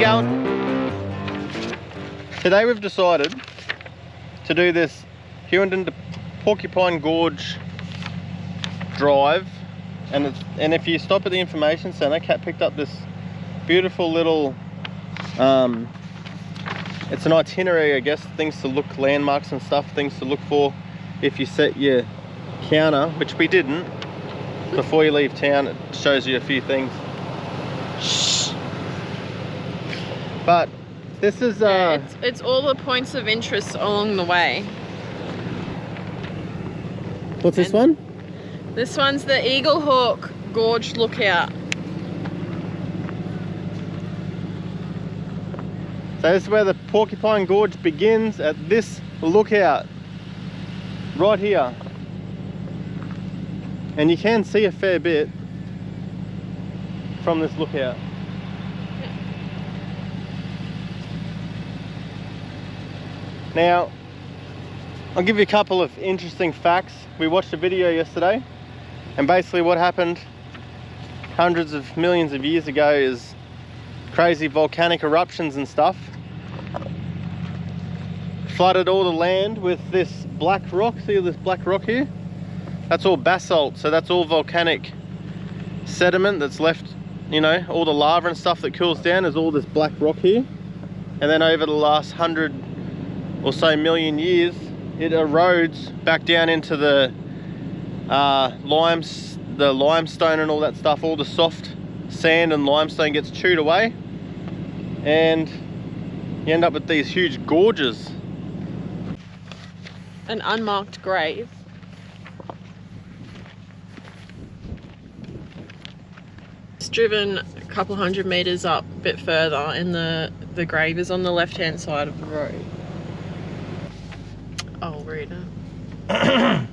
going? Today we've decided to do this Hughenden to Porcupine Gorge drive, and if you stop at the information centre, Kat picked up this beautiful little it's an itinerary, I guess, things to look, landmarks and stuff, things to look for if you set your counter, which we didn't. Before you leave town, it shows you a few things. Shh. But this is it's all the points of interest along the way. What's this one? This one's the Eaglehawk Gorge Lookout. So this is where the Porcupine Gorge begins, at this lookout right here, and you can see a fair bit from this lookout. Now I'll give you a couple of interesting facts. We watched a video yesterday, and basically what happened hundreds of millions of years ago is crazy volcanic eruptions and stuff flooded all the land with this black rock. See this black rock here? That's all basalt, so that's all volcanic sediment that's left, you know, all the lava and stuff that cools down is all this black rock here. And then over the last 100 or so million years, it erodes back down into the limestone and all that stuff. All the soft sand and limestone gets chewed away, and you end up with these huge gorges. An unmarked grave. It's driven a couple hundred meters up a bit further, and the grave is on the left hand side of the road. I'll read it.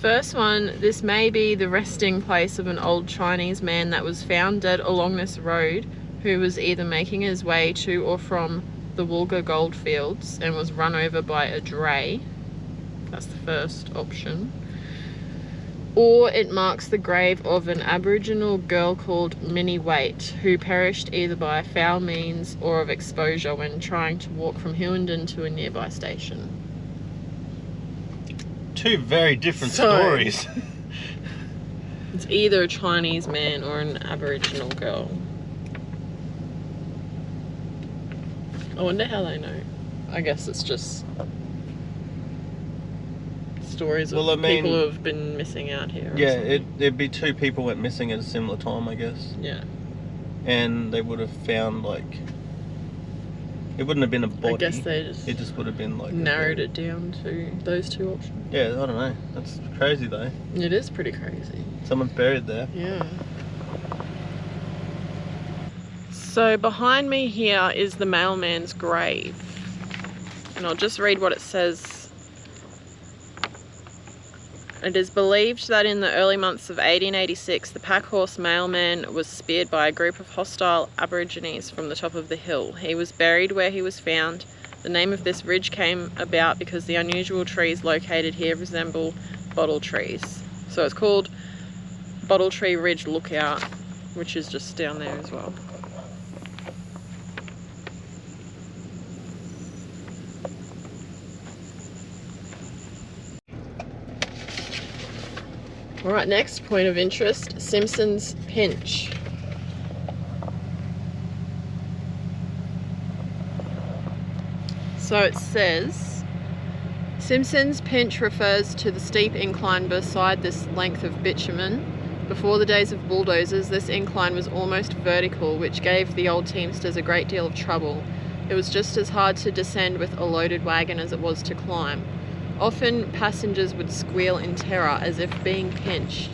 First one, this may be the resting place of an old Chinese man that was found dead along this road, who was either making his way to or from the Woolga goldfields and was run over by a dray. That's the first option. Or it marks the grave of an Aboriginal girl called Minnie Waite, who perished either by foul means or of exposure when trying to walk from Hughenden to a nearby station. Two very different stories. It's either a Chinese man or an Aboriginal girl. I wonder how they know. I guess it's just stories of people who have been missing out here. Yeah, it'd be two people went missing at a similar time, I guess. Yeah. And they would have found, like, it wouldn't have been a body. I guess they it just would have been like narrowed it down to those two options. Yeah, I don't know. That's crazy though. It is pretty crazy. Someone's buried there. Yeah. So behind me here is the mailman's grave, and I'll just read what it says. It is believed that in the early months of 1886, the packhorse mailman was speared by a group of hostile Aborigines from the top of the hill. He was buried where he was found. The name of this ridge came about because the unusual trees located here resemble bottle trees. So it's called Bottle Tree Ridge Lookout, which is just down there as well. Alright, next point of interest, Simpson's Pinch. So it says, Simpson's Pinch refers to the steep incline beside this length of bitumen. Before the days of bulldozers, this incline was almost vertical, which gave the old teamsters a great deal of trouble. It was just as hard to descend with a loaded wagon as it was to climb. Often passengers would squeal in terror as if being pinched.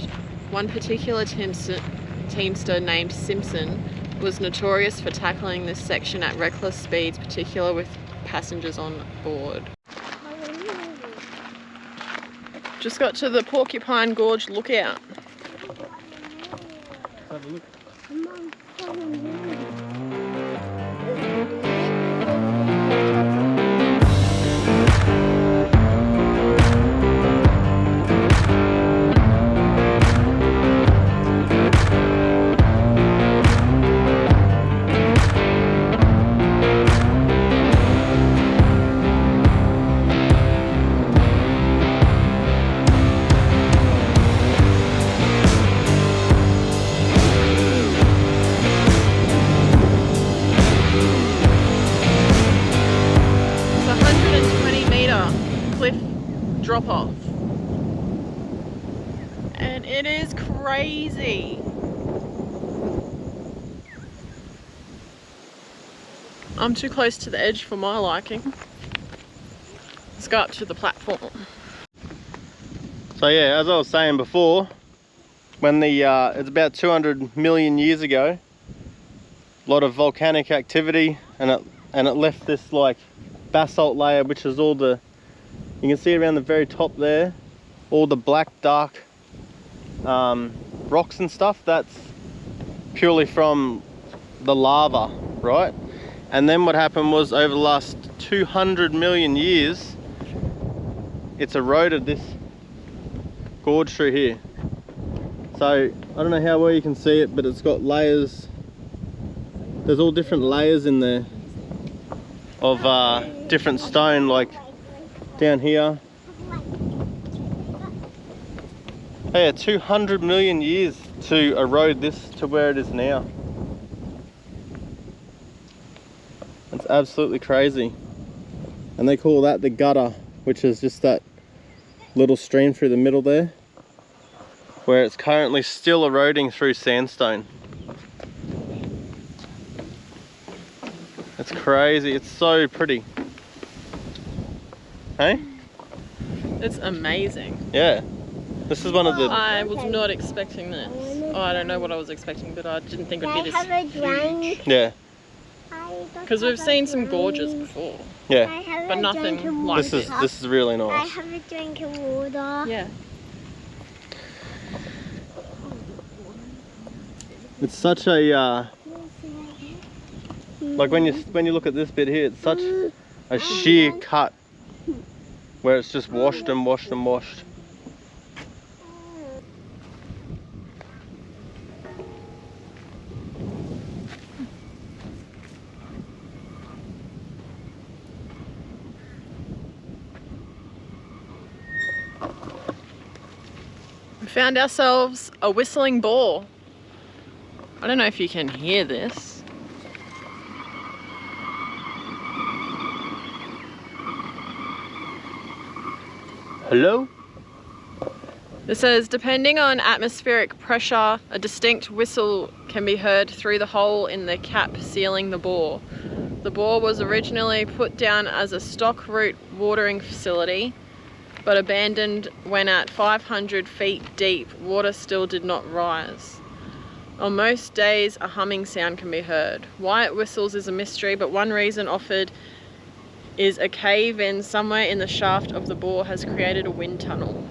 One particular teamster named Simpson was notorious for tackling this section at reckless speeds, particularly with passengers on board. Just got to the Porcupine Gorge Lookout. Have a look. And it is crazy. I'm too close to the edge for my liking. Let's go up to the platform. So yeah, as I was saying before, when it's about 200 million years ago, a lot of volcanic activity, and it left this like basalt layer, which is all the, you can see around the very top there, all the black dark rocks and stuff. That's purely from the lava, right? And then what happened was, over the last 200 million years, it's eroded this gorge through here. So I don't know how well you can see it, but it's got layers. There's all different layers in there of different stone, like down here. Oh yeah, 200 million years to erode this to where it is now. It's absolutely crazy. And they call that the gutter, which is just that little stream through the middle there, where it's currently still eroding through sandstone. It's crazy. It's so pretty. Hey? It's amazing. Yeah. This is one of the... I was not expecting this. Oh, I don't know what I was expecting, but I didn't think it would be this huge. Yeah. Because we've seen some gorges before. Yeah. But nothing like this. This is really nice. I have a drink of water. Yeah. It's such a like when you look at this bit here, it's such a sheer cut where it's just washed and washed and washed. We found ourselves a whistling boar. I don't know if you can hear this. Hello? It says, depending on atmospheric pressure, a distinct whistle can be heard through the hole in the cap sealing the bore. The bore was originally put down as a stock root watering facility, but abandoned when at 500 feet deep, water still did not rise. On most days, a humming sound can be heard. Why it whistles is a mystery, but one reason offered is a cave-in somewhere in the shaft of the bore has created a wind tunnel.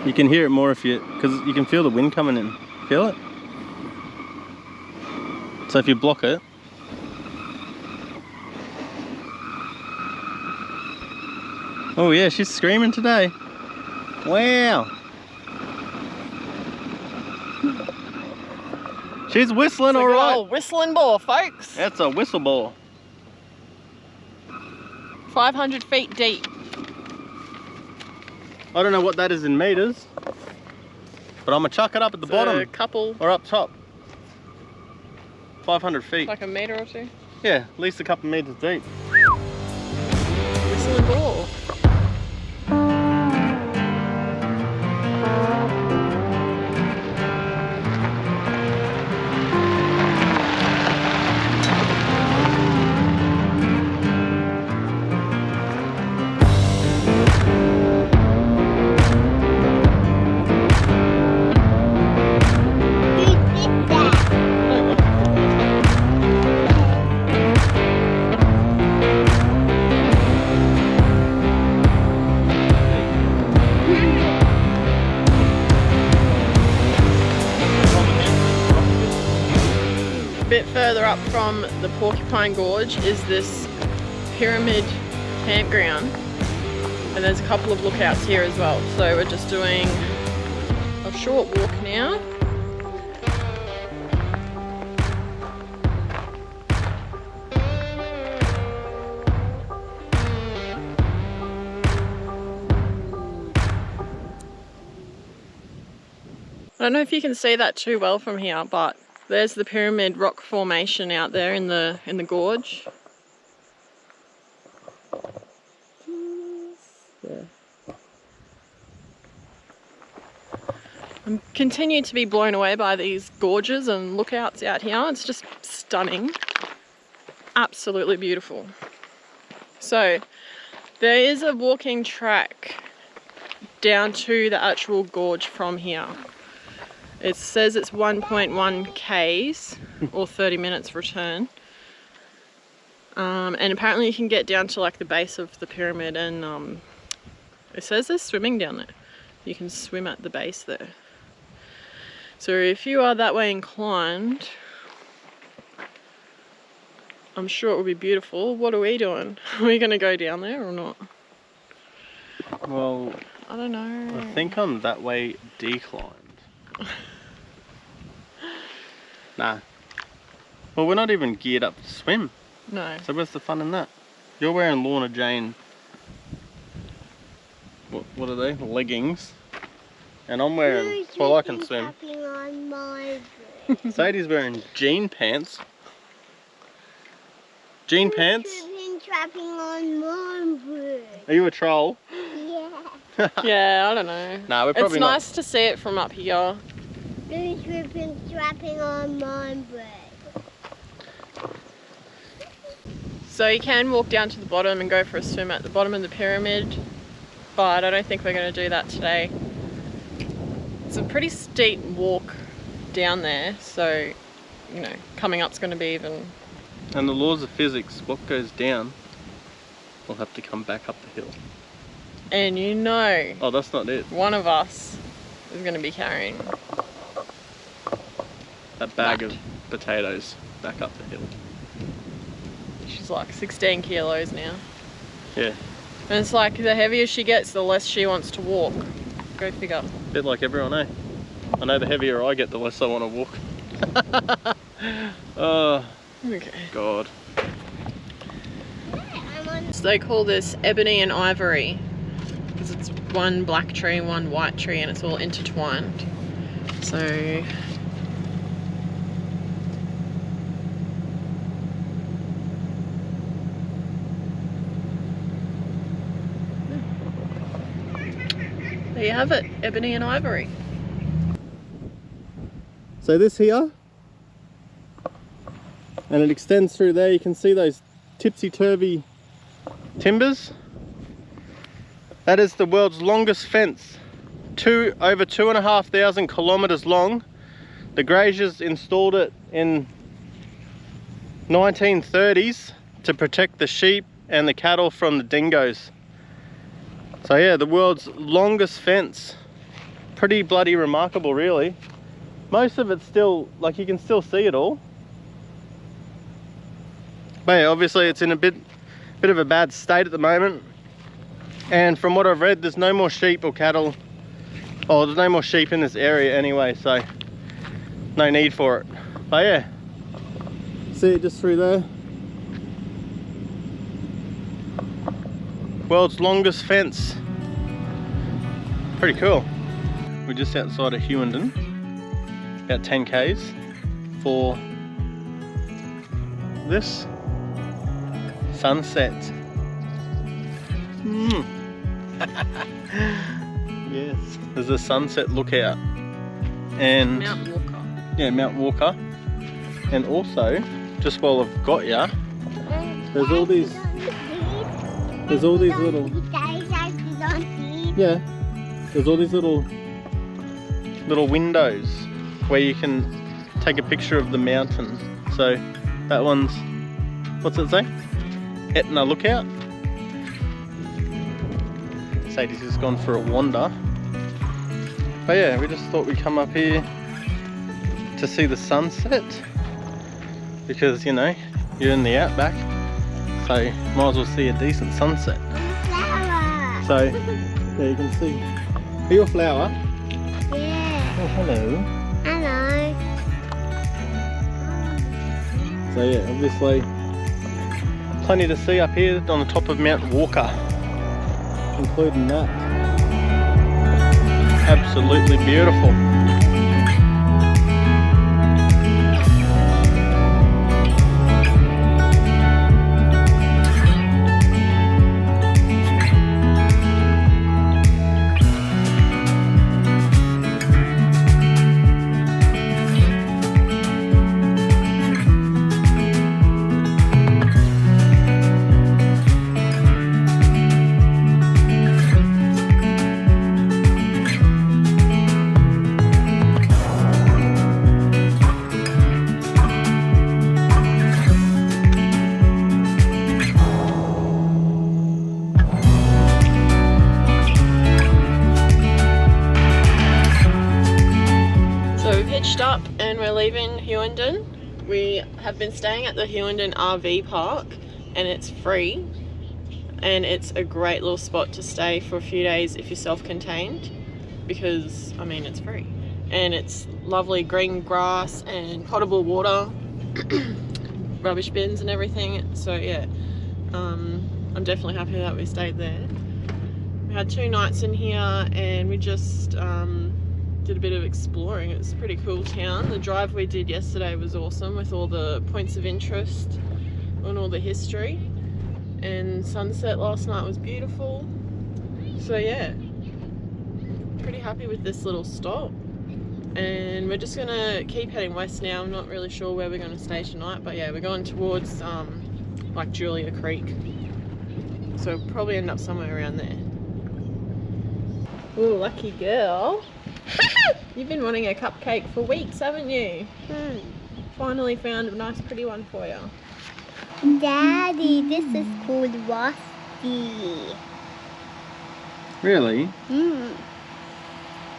You can hear it more because you can feel the wind coming in. Feel it? So if you block it, oh yeah, she's screaming today. Wow. She's whistling all right. Old whistling boar, folks. That's a whistle boar. 500 feet deep. I don't know what that is in meters, but I'm gonna chuck it up at the bottom. A couple. Or up top. 500 feet. Like a metre or two. Yeah, at least a couple meters deep. Whistling boar. Bit further up from the Porcupine Gorge is this pyramid campground, and there's a couple of lookouts here as well. So we're just doing a short walk now. I don't know if you can see that too well from here, but there's the pyramid rock formation out there in the gorge. Yeah. I'm continuing to be blown away by these gorges and lookouts out here. It's just stunning. Absolutely beautiful. So there is a walking track down to the actual gorge from here. It says it's 1.1 k's or 30 minutes return. And apparently you can get down to like the base of the pyramid, and it says there's swimming down there. You can swim at the base there. So if you are that way inclined, I'm sure it will be beautiful. What are we doing? Are we going to go down there or not? Well, I don't know. I think I'm that way declined. Nah. Well, we're not even geared up to swim. No. So where's the fun in that? You're wearing Lorna Jane, what are they? Leggings. And I'm wearing, well, I can swim. Sadie's wearing jean pants. Jean pants? Trapping on my Are you a troll? Yeah. Yeah, I don't know. Nah, we're probably It's nice to see it from up here. Who's trapping on my bird? So you can walk down to the bottom and go for a swim at the bottom of the pyramid, but I don't think we're going to do that today. It's a pretty steep walk down there, so, you know, coming up's going to be even... And the laws of physics, what goes down will have to come back up the hill. And you know, Oh, that's not it. one of us is going to be carrying That bag of potatoes back up the hill. She's like 16 kilos now. Yeah, And it's like the heavier she gets, the less she wants to walk. Go figure. bit like everyone, eh? I know the heavier I get, the less I want to walk. Oh, Okay. God. So they call this ebony and ivory because it's one black tree, one white tree, and it's all intertwined. So there you have it, ebony and ivory. So this here, and it extends through there. You can see those tipsy-turvy timbers. That is the world's longest fence, over 2,500 kilometers long. The Graziers installed it in 1930s to protect the sheep and the cattle from the dingoes. So yeah, the world's longest fence. Pretty bloody remarkable, really. Most of it's still, like, you can still see it all. But yeah, obviously it's in a bit of a bad state at the moment. And from what I've read, there's no more sheep or cattle. Oh, there's no more sheep in this area anyway, so no need for it. But yeah, see it just through there. World's longest fence. Pretty cool. We're just outside of Hughenden, about 10 k's for this sunset. Yes, there's a sunset lookout, and Mount Walker. yeah, Mount Walker. And also, just while I've got ya, there's all these little, yeah, there's all these little windows where you can take a picture of the mountain. So that one's, what's it say? Etna Lookout. Sadie's just gone for a wander. But yeah, we just thought we'd come up here to see the sunset, because, you know, you're in the outback, so might as well see a decent sunset. So yeah, you can see. Are you a flower? Yeah. Oh, hello. Hello. So yeah, obviously plenty to see up here on the top of Mount Walker, including that. Absolutely beautiful. hitched up and we're leaving Hughenden. We have been staying at the Hughenden RV park and it's free, and it's a great little spot to stay for a few days if you're self-contained, because I mean it's free and it's lovely green grass and potable water, rubbish bins and everything. So yeah, I'm definitely happy that we stayed there. We had 2 nights in here and we just did a bit of exploring. It was a pretty cool town. The drive we did yesterday was awesome with all the points of interest and all the history, and sunset last night was beautiful. So yeah, pretty happy with this little stop, and we're just gonna keep heading west now. I'm not really sure where we're gonna stay tonight, but yeah, we're going towards like Julia Creek, so we'll probably end up somewhere around there. Ooh, lucky girl. You've been wanting a cupcake for weeks, haven't you? Finally found a nice pretty one for you. Daddy, this is called Rusty. Really? Bit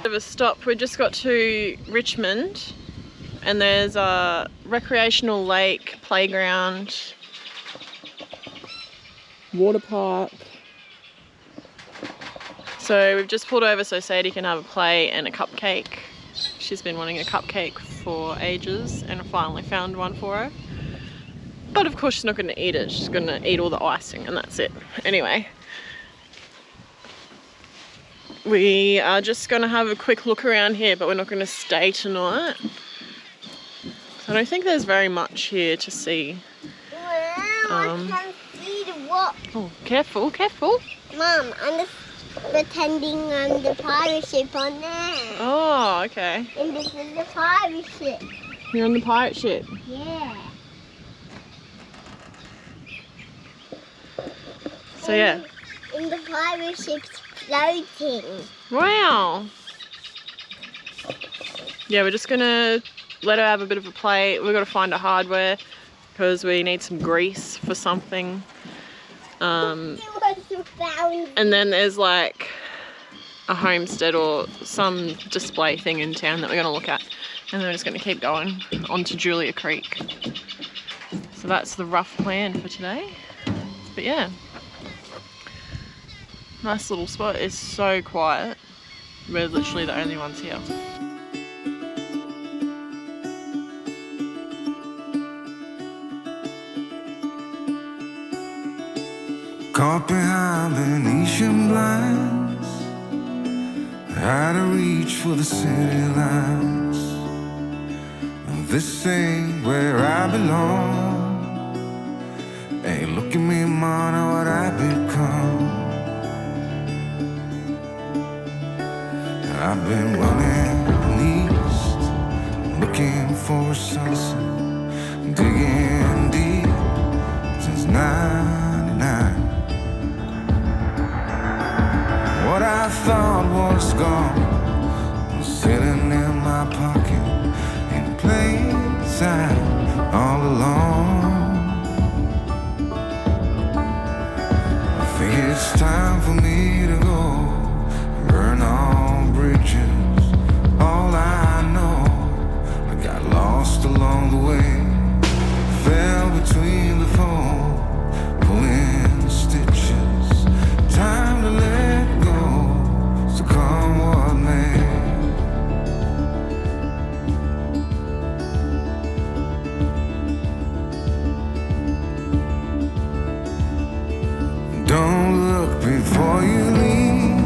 of a stop. We just got to Richmond and there's a recreational lake, playground, water park. So we've just pulled over so Sadie can have a play and a cupcake. She's been wanting a cupcake for ages and I finally found one for her. But of course she's not going to eat it, she's going to eat all the icing and that's it. Anyway, we are just going to have a quick look around here, but we're not going to stay tonight. I don't think there's very much here to see. Wow, I can see the what? Oh, careful, careful. Mom, I'm just pretending I'm the pirate ship on there. Oh, okay. And this is the pirate ship. You're on the pirate ship. Yeah. So yeah. And the pirate ship's floating. Wow. Yeah, we're just gonna let her have a bit of a play. We've got to find a hardware because we need some grease for something. And then there's like a homestead or some display thing in town that we're gonna look at. And then we're just gonna keep going onto Julia Creek. So that's the rough plan for today. But yeah. Nice little spot. It's so quiet. We're literally the only ones here. Caught behind Venetian blinds, had to reach for the city lights. This ain't where I belong. Hey, look at me, man, what I become. I've been running east, looking for a sunset, digging deep since '99. What I thought was gone was sitting in my pocket in plain sight all along. I think it's time for me to go, burn all bridges. All I know, I got lost along the way, fell between the foam, pulling stitches. Time to let go, so come what may. Don't look before you leave.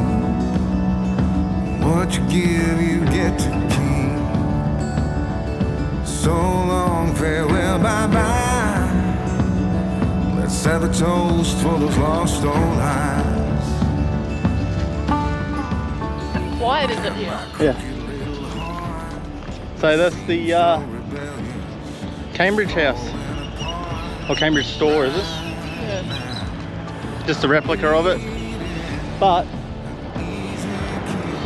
What you give, you get to keep. So long, farewell, bye-bye. Let's have a toast for those lost old eyes. Quiet is it here? Yeah. So that's the Cambridge house. Or Cambridge store, is it? Yeah. Just a replica of it. But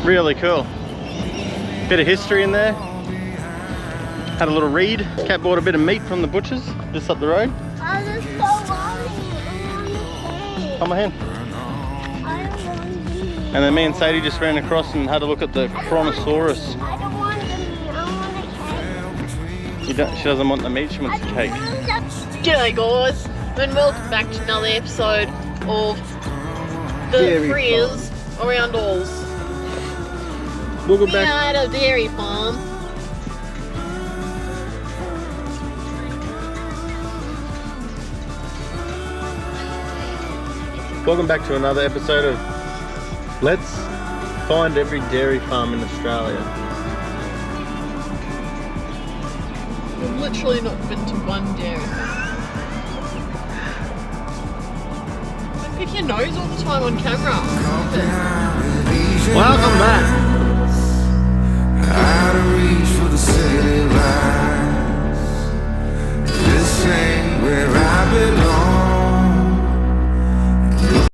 really cool. Bit of history in there. Had a little read. Cat bought a bit of meat from the butchers just up the road. I was so worried. Come on in. I don't want these. And then me and Sadie just ran across and had a look at the Chronosaurus. I don't want them. I want a She doesn't want the meat, she wants the cake. G'day guys, and welcome back to another episode of the Dairy Frizz Around Alls. Welcome We back. are at a dairy farm. Welcome back to another episode of Let's Find Every Dairy Farm in Australia. We've literally not been to one dairy farm. Don't pick your nose all the time on camera. Welcome back. Out of reach for the city lights. This ain't where I belong.